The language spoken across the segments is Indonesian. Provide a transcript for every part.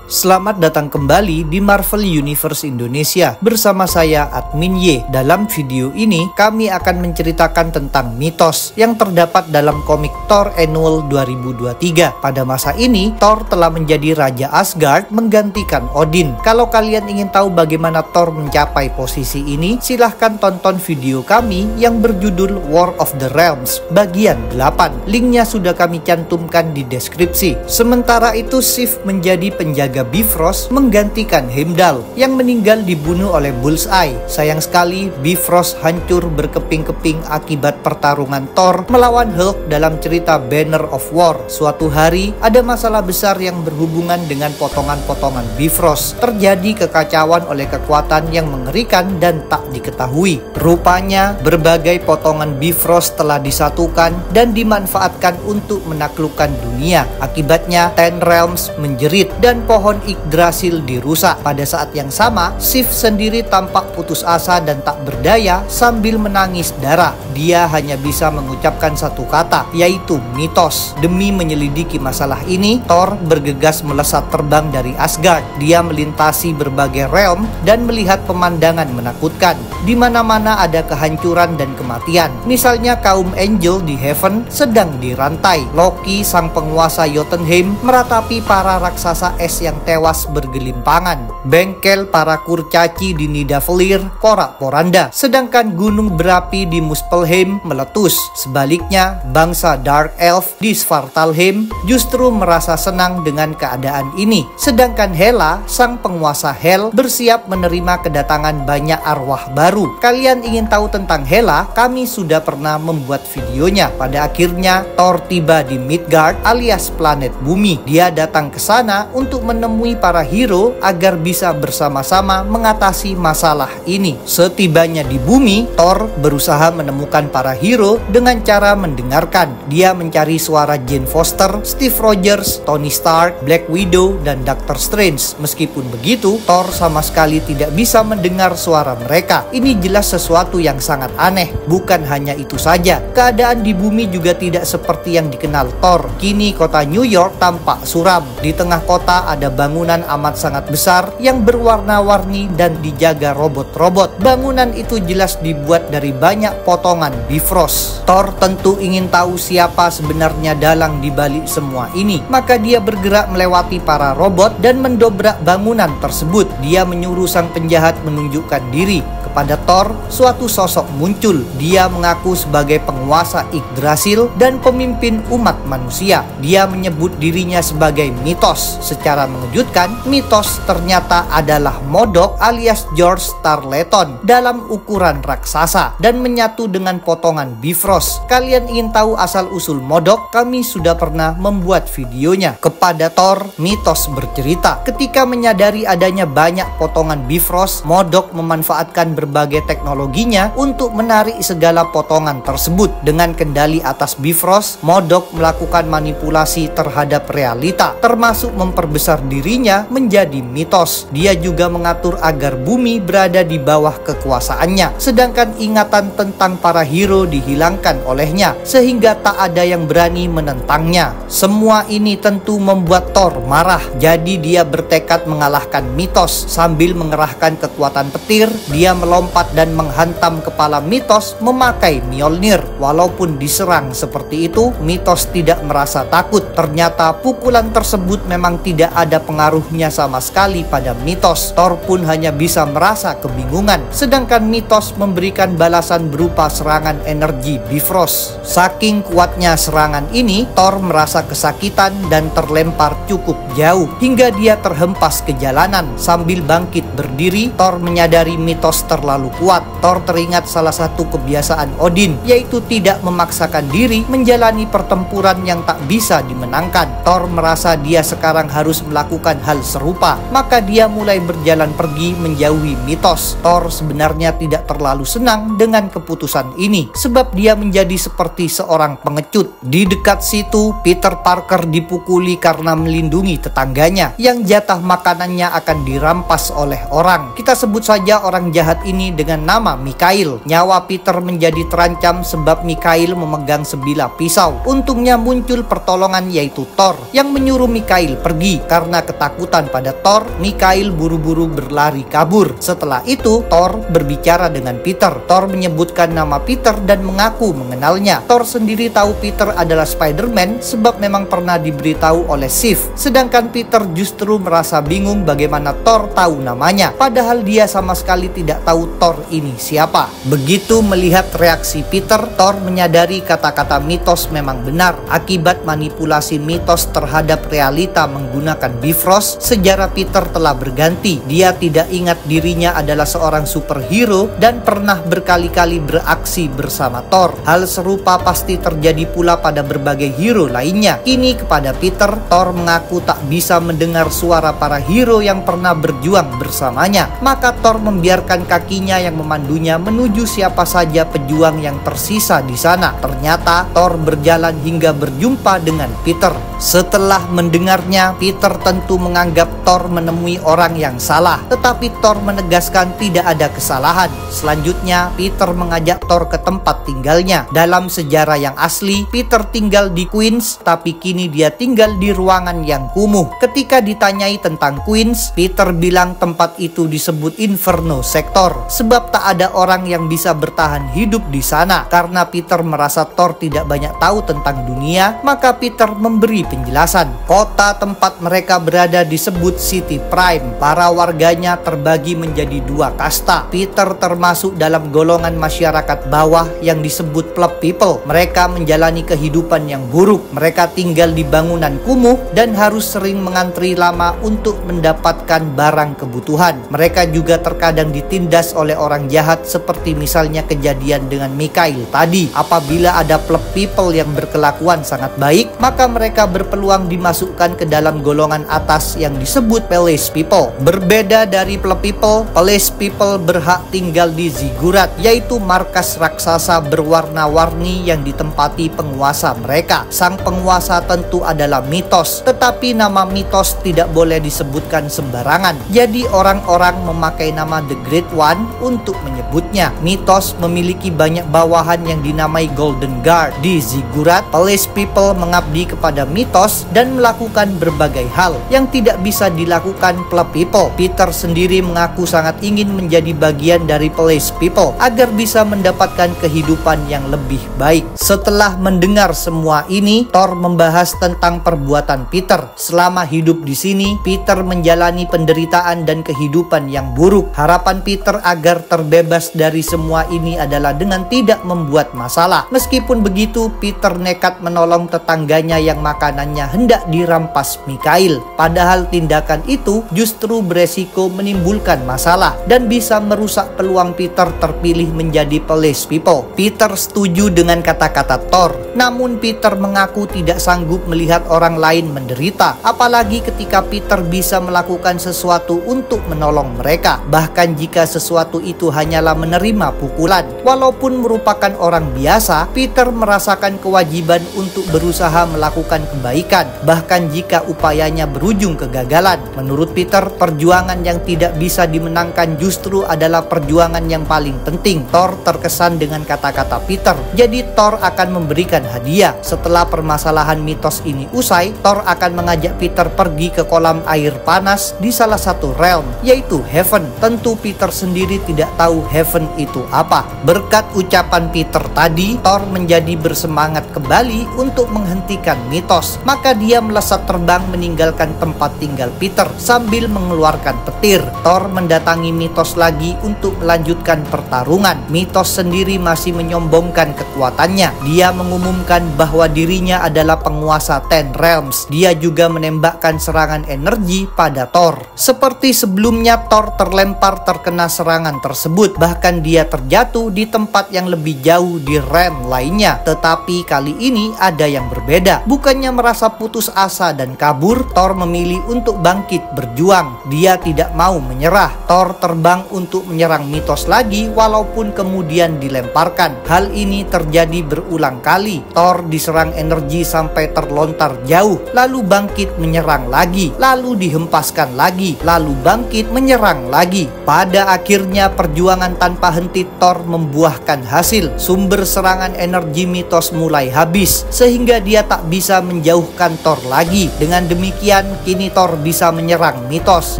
Selamat datang kembali di Marvel Universe Indonesia bersama saya Admin Y. Dalam video ini kami akan menceritakan tentang mitos yang terdapat dalam komik Thor Annual 2023. Pada masa ini Thor telah menjadi Raja Asgard menggantikan Odin. Kalau kalian ingin tahu bagaimana Thor mencapai posisi ini, silahkan tonton video kami yang berjudul War of the Realms bagian 8. Linknya sudah kami cantumkan di deskripsi. Sementara itu Sif menjadi penjaga Bifrost menggantikan Heimdall yang meninggal dibunuh oleh Bullseye. Sayang sekali Bifrost hancur berkeping-keping akibat pertarungan Thor melawan Hulk dalam cerita Banner of War. Suatu hari ada masalah besar yang berhubungan dengan potongan-potongan Bifrost. Terjadi kekacauan oleh kekuatan yang mengerikan dan tak diketahui. Rupanya berbagai potongan Bifrost telah disatukan dan dimanfaatkan untuk menaklukkan dunia. Akibatnya Ten Realms menjerit dan pohon Yggdrasil dirusak. Pada saat yang sama, Sif sendiri tampak putus asa dan tak berdaya sambil menangis darah. Dia hanya bisa mengucapkan satu kata, yaitu mitos. Demi menyelidiki masalah ini, Thor bergegas melesat terbang dari Asgard. Dia melintasi berbagai realm dan melihat pemandangan menakutkan. Di mana-mana ada kehancuran dan kematian. Misalnya kaum angel di Heaven sedang dirantai. Loki, sang penguasa Jotunheim, meratapi para raksasa es yang tewas bergelimpangan. Bengkel para kurcaci di Nidavellir porak-poranda, sedangkan gunung berapi di Muspelheim meletus. Sebaliknya, bangsa Dark Elf di Svartalheim justru merasa senang dengan keadaan ini. Sedangkan Hela, sang penguasa Hel, bersiap menerima kedatangan banyak arwah baru. Kalian ingin tahu tentang Hela? Kami sudah pernah membuat videonya. Pada akhirnya, Thor tiba di Midgard alias planet bumi. Dia datang ke sana untuk menemui para hero agar bisa bersama-sama mengatasi masalah ini. Setibanya di bumi, Thor berusaha menemukan para hero dengan cara mendengarkan. Dia mencari suara Jane Foster, Steve Rogers, Tony Stark, Black Widow, dan Doctor Strange. Meskipun begitu, Thor sama sekali tidak bisa mendengar suara mereka. Ini jelas sesuatu yang sangat aneh. Bukan hanya itu saja, keadaan di bumi juga tidak seperti yang dikenal Thor. Kini kota New York tampak suram. Di tengah kota ada bangunan amat sangat besar yang berwarna-warni dan dijaga robot-robot. Bangunan itu jelas dibuat dari banyak potongan Bifrost. Thor tentu ingin tahu siapa sebenarnya dalang di balik semua ini. Maka dia bergerak melewati para robot dan mendobrak bangunan tersebut. Dia menyuruh sang penjahat menunjukkan diri. Kepada Thor, suatu sosok muncul. Dia mengaku sebagai penguasa Yggdrasil dan pemimpin umat manusia. Dia menyebut dirinya sebagai mitos. Secara mengejutkan, mitos ternyata adalah Modok alias George Tarleton dalam ukuran raksasa dan menyatu dengan potongan Bifrost. Kalian ingin tahu asal-usul Modok? Kami sudah pernah membuat videonya. Kepada Thor, mitos bercerita, ketika menyadari adanya banyak potongan Bifrost, Modok memanfaatkan berbagai teknologinya untuk menarik segala potongan tersebut. Dengan kendali atas Bifrost, Modok melakukan manipulasi terhadap realita, termasuk memperbesar dirinya menjadi mitos. Dia juga mengatur agar bumi berada di bawah kekuasaannya, sedangkan ingatan tentang para hero dihilangkan olehnya, sehingga tak ada yang berani menentangnya. Semua ini tentu membuat Thor marah, jadi dia bertekad mengalahkan mitos. Sambil mengerahkan kekuatan petir, dia melompat dan menghantam kepala mitos memakai Mjolnir. Walaupun diserang seperti itu, mitos tidak merasa takut. Ternyata pukulan tersebut memang tidak ada pengaruhnya sama sekali pada mitos. Thor pun hanya bisa merasa kebingungan, sedangkan mitos memberikan balasan berupa serangan energi Bifrost. Saking kuatnya serangan ini, Thor merasa kesakitan dan terlempar cukup jauh hingga dia terhempas ke jalanan. Sambil bangkit berdiri, Thor menyadari mitos terlalu kuat. Thor teringat salah satu kebiasaan Odin, yaitu tidak memaksakan diri menjalani pertempuran yang tak bisa dimenangkan. Thor merasa dia sekarang harus melakukan hal serupa, maka dia mulai berjalan pergi menjauhi mitos. Thor sebenarnya tidak terlalu senang dengan keputusan ini, sebab dia menjadi seperti seorang pengecut. Di dekat situ, Peter Parker dipukuli karena melindungi tetangganya yang jatah makanannya akan dirampas oleh orang. Kita sebut saja orang jahat ini ini dengan nama Mikhail. Nyawa Peter menjadi terancam sebab Mikhail memegang sebilah pisau. Untungnya muncul pertolongan yaitu Thor yang menyuruh Mikhail pergi. Karena ketakutan pada Thor, Mikhail buru-buru berlari kabur. Setelah itu Thor berbicara dengan Peter. Thor menyebutkan nama Peter dan mengaku mengenalnya. Thor sendiri tahu Peter adalah Spider-Man sebab memang pernah diberitahu oleh Sif. Sedangkan Peter justru merasa bingung bagaimana Thor tahu namanya, padahal dia sama sekali tidak tahu Thor ini siapa. Begitu melihat reaksi Peter, Thor menyadari kata-kata mitos memang benar. Akibat manipulasi mitos terhadap realita menggunakan Bifrost, sejarah Peter telah berganti. Dia tidak ingat dirinya adalah seorang superhero dan pernah berkali-kali beraksi bersama Thor. Hal serupa pasti terjadi pula pada berbagai hero lainnya. Kini kepada Peter, Thor mengaku tak bisa mendengar suara para hero yang pernah berjuang bersamanya. Maka Thor membiarkan kakinya yang memandunya menuju siapa saja pejuang yang tersisa di sana. Ternyata Thor berjalan hingga berjumpa dengan Peter. Setelah mendengarnya, Peter tentu menganggap Thor menemui orang yang salah. Tetapi Thor menegaskan tidak ada kesalahan. Selanjutnya, Peter mengajak Thor ke tempat tinggalnya. Dalam sejarah yang asli, Peter tinggal di Queens, tapi kini dia tinggal di ruangan yang kumuh. Ketika ditanyai tentang Queens, Peter bilang tempat itu disebut Inferno Sector, sebab tak ada orang yang bisa bertahan hidup di sana. Karena Peter merasa Thor tidak banyak tahu tentang dunia, maka Peter memberi penjelasan. Kota tempat mereka berada disebut City Prime. Para warganya terbagi menjadi dua kasta. Peter termasuk dalam golongan masyarakat bawah yang disebut pleb people. Mereka menjalani kehidupan yang buruk. Mereka tinggal di bangunan kumuh dan harus sering mengantri lama untuk mendapatkan barang kebutuhan. Mereka juga terkadang ditindas oleh orang jahat seperti misalnya kejadian dengan Mikhail tadi. Apabila ada pleb people yang berkelakuan sangat baik, maka mereka berpeluang dimasukkan ke dalam golongan atas yang disebut Palace people. Berbeda dari pleb people, Palace people berhak tinggal di Ziggurat, yaitu markas raksasa berwarna-warni yang ditempati penguasa mereka. Sang penguasa tentu adalah Mitos, tetapi nama Mitos tidak boleh disebutkan sembarangan. Jadi orang-orang memakai nama The Great One untuk menyebutnya. Mitos memiliki banyak bawahan yang dinamai Golden Guard. Di Ziggurat, Palace people mengabdi kepada Mitos dan melakukan berbagai hal yang tidak bisa dilakukan pleb people. Peter sendiri mengaku sangat ingin menjadi bagian dari Palace people agar bisa mendapatkan kehidupan yang lebih baik. Setelah mendengar semua ini, Thor membahas tentang perbuatan Peter. Selama hidup di sini, Peter menjalani penderitaan dan kehidupan yang buruk. Harapan Peter agar terbebas dari semua ini adalah dengan tidak membuat masalah. Meskipun begitu, Peter nekat menolong tetangganya yang makanannya hendak dirampas Mikhail. Padahal tindakan itu justru beresiko menimbulkan masalah dan bisa merusak peluang Peter terpilih menjadi Palace people. Peter setuju dengan kata-kata Thor, namun Peter mengaku tidak sanggup melihat orang lain menderita, apalagi ketika Peter bisa melakukan sesuatu untuk menolong mereka, bahkan jika sesuatu itu hanyalah menerima pukulan. Walaupun merupakan orang biasa, Peter merasakan kewajiban untuk berusaha melakukan kebaikan, bahkan jika upayanya berujung kegagalan. Menurut Peter, perjuangan yang tidak bisa dimenangkan justru adalah perjuangan yang paling penting. Thor terkesan dengan kata-kata Peter, jadi Thor akan memberikan hadiah. Setelah permasalahan mitos ini usai, Thor akan mengajak Peter pergi ke kolam air panas di salah satu realm, yaitu Heaven. Tentu Peter sendiri tidak tahu Heaven itu apa. Berkat ucapan Peter tadi, Thor menjadi bersemangat kembali untuk menghentikan mitos. Maka dia melesat terbang meninggalkan tempat tinggal Peter sambil mengeluarkan petir. Thor mendatangi Mitos lagi untuk melanjutkan pertarungan. Mitos sendiri masih menyombongkan kekuatannya. Dia mengumumkan bahwa dirinya adalah penguasa Ten Realms. Dia juga menembakkan serangan energi pada Thor. Seperti sebelumnya, Thor terlempar terkena serangan tersebut. Bahkan dia terjatuh di tempat yang lebih jauh di realm lainnya. Tetapi kali ini ada yang berbeda. Bukannya merasa putus asa dan kabur, Thor memilih untuk bangkit berjuang. Dia tidak mau menyerah. Thor terbang untuk menyerang Mitos lagi walaupun kemudian dilemparkan. Hal ini terjadi berulang kali. Thor diserang energi sampai terlontar jauh, lalu bangkit menyerang lagi, lalu dihempaskan lagi, lalu bangkit menyerang lagi. Pada akhirnya Akhirnya perjuangan tanpa henti Thor membuahkan hasil. Sumber serangan energi Mitos mulai habis, sehingga dia tak bisa menjauhkan Thor lagi. Dengan demikian, kini Thor bisa menyerang Mitos.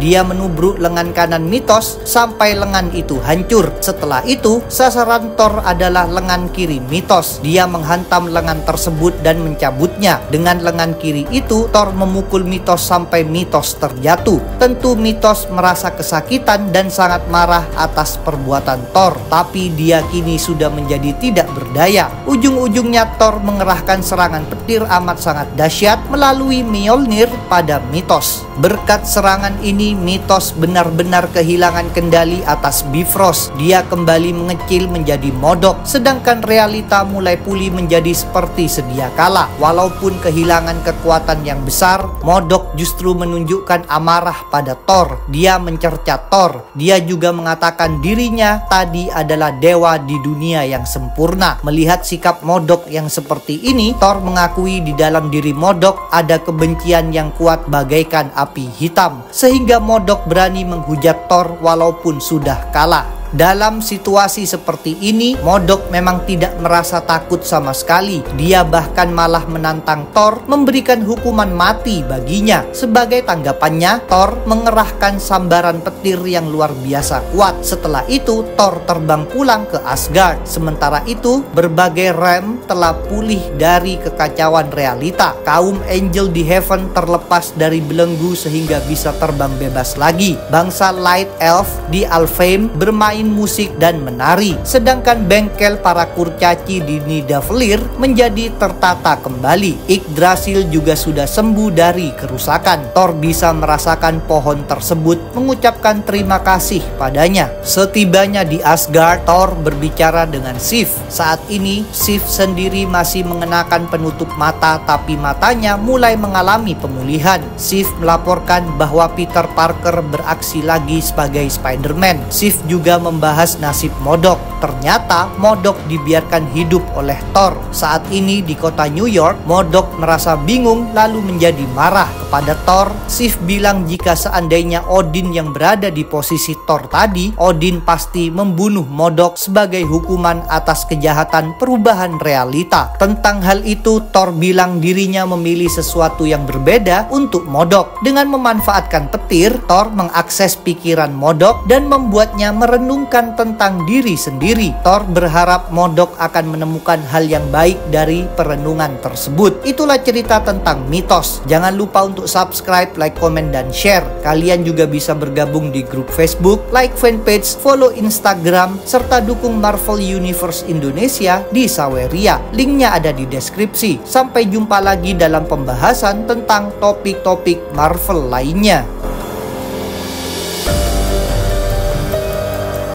Dia menubruk lengan kanan Mitos sampai lengan itu hancur. Setelah itu, sasaran Thor adalah lengan kiri Mitos. Dia menghantam lengan tersebut dan mencabutnya. Dengan lengan kiri itu, Thor memukul Mitos sampai Mitos terjatuh. Tentu Mitos merasa kesakitan dan sangat marah atas perbuatan Thor, tapi dia kini sudah menjadi tidak berdaya. Ujung-ujungnya Thor mengerahkan serangan petir amat sangat dahsyat melalui Mjolnir pada Mitos. Berkat serangan ini, Mitos benar-benar kehilangan kendali atas Bifrost. Dia kembali mengecil menjadi Modok, sedangkan realita mulai pulih menjadi seperti sedia kala. Walaupun kehilangan kekuatan yang besar, Modok justru menunjukkan amarah pada Thor. Dia mencerca Thor. Dia juga mengatakan dirinya tadi adalah dewa di dunia yang sempurna. Melihat sikap Modok yang seperti ini, Thor mengakui di dalam diri Modok ada kebencian yang kuat bagaikan api hitam, sehingga Modok berani menghujat Thor walaupun sudah kalah. Dalam situasi seperti ini, Modok memang tidak merasa takut sama sekali. Dia bahkan malah menantang Thor memberikan hukuman mati baginya. Sebagai tanggapannya, Thor mengerahkan sambaran petir yang luar biasa kuat. Setelah itu, Thor terbang pulang ke Asgard. Sementara itu, berbagai realm telah pulih dari kekacauan realita. Kaum angel di Heaven terlepas dari belenggu sehingga bisa terbang bebas lagi. Bangsa Light Elf di Alfheim bermain musik dan menari, sedangkan bengkel para kurcaci di Nidavellir menjadi tertata kembali. Yggdrasil juga sudah sembuh dari kerusakan. Thor bisa merasakan pohon tersebut mengucapkan terima kasih padanya. Setibanya di Asgard, Thor berbicara dengan Sif. Saat ini Sif sendiri masih mengenakan penutup mata, tapi matanya mulai mengalami pemulihan. Sif melaporkan bahwa Peter Parker beraksi lagi sebagai Spider-Man. Sif juga membahas nasib Modok. Ternyata Modok dibiarkan hidup oleh Thor. Saat ini di kota New York, Modok merasa bingung lalu menjadi marah kepada Thor. Sif bilang jika seandainya Odin yang berada di posisi Thor tadi, Odin pasti membunuh Modok sebagai hukuman atas kejahatan perubahan realita. Tentang hal itu, Thor bilang dirinya memilih sesuatu yang berbeda untuk Modok. Dengan memanfaatkan petir, Thor mengakses pikiran Modok dan membuatnya merenungkan tentang diri sendiri. Thor berharap Modok akan menemukan hal yang baik dari perenungan tersebut. Itulah cerita tentang Mitos. Jangan lupa untuk subscribe, like, komen, dan share. Kalian juga bisa bergabung di grup Facebook, like fanpage, follow Instagram, serta dukung Marvel Universe Indonesia di Saweria. Linknya ada di deskripsi. Sampai jumpa lagi dalam pembahasan tentang topik-topik Marvel lainnya.